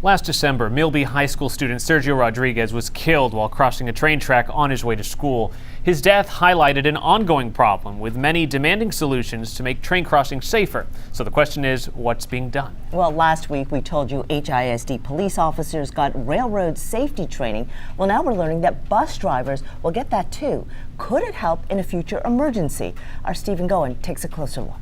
Last December, Milby High School student Sergio Rodriguez was killed while crossing a train track on his way to school. His death highlighted an ongoing problem, with many demanding solutions to make train crossings safer. So the question is, what's being done? Well, last week we told you HISD police officers got railroad safety training. Well, now we're learning that bus drivers will get that too. Could it help in a future emergency? Our Stephen Goen takes a closer look.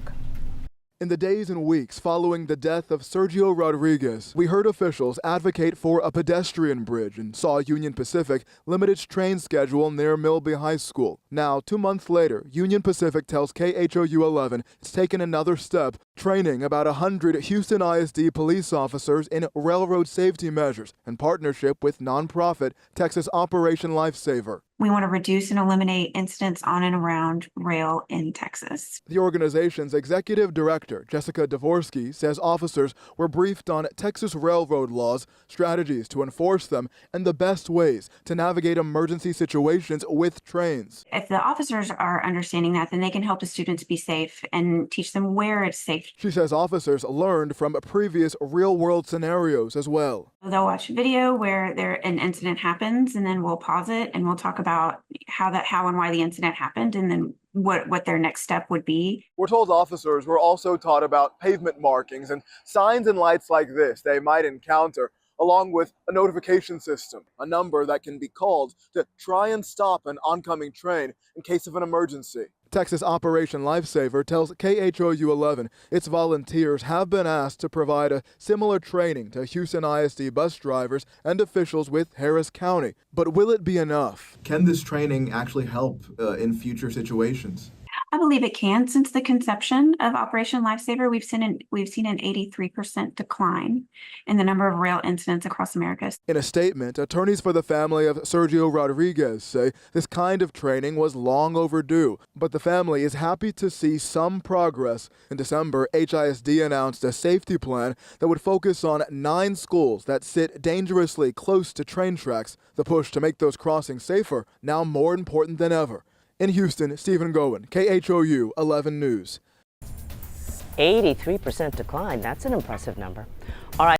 In the days and weeks following the death of Sergio Rodriguez, we heard officials advocate for a pedestrian bridge and saw Union Pacific limit its train schedule near Milby High School. Now, 2 months later, Union Pacific tells KHOU 11 it's taken another step, training about 100 Houston ISD police officers in railroad safety measures in partnership with nonprofit Texas Operation Lifesaver. We want to reduce and eliminate incidents on and around rail in Texas. The organization's executive director, Jessica Dvorsky, says officers were briefed on Texas railroad laws, strategies to enforce them, and the best ways to navigate emergency situations with trains. If the officers are understanding that, then they can help the students be safe and teach them where it's safe. She says officers learned from previous real-world scenarios as well. They'll watch a video where an incident happens, and then we'll pause it and we'll talk about how and why the incident happened, and then what their next step would be. We're told officers were also taught about pavement markings and signs and lights like this they might encounter, along with a notification system, a number that can be called to try and stop an oncoming train in case of an emergency. Texas Operation Lifesaver tells KHOU 11 its volunteers have been asked to provide a similar training to Houston ISD bus drivers and officials with Harris County. But will it be enough? Can this training actually help in future situations? I believe it can. Since the conception of Operation Lifesaver, we've seen an 83% decline in the number of rail incidents across America. In a statement, attorneys for the family of Sergio Rodriguez say this kind of training was long overdue, but the family is happy to see some progress. In December, HISD announced a safety plan that would focus on 9 schools that sit dangerously close to train tracks. The push to make those crossings safer now more important than ever. In Houston, Stephen Goen, KHOU 11 News. 83% decline. That's an impressive number. All right.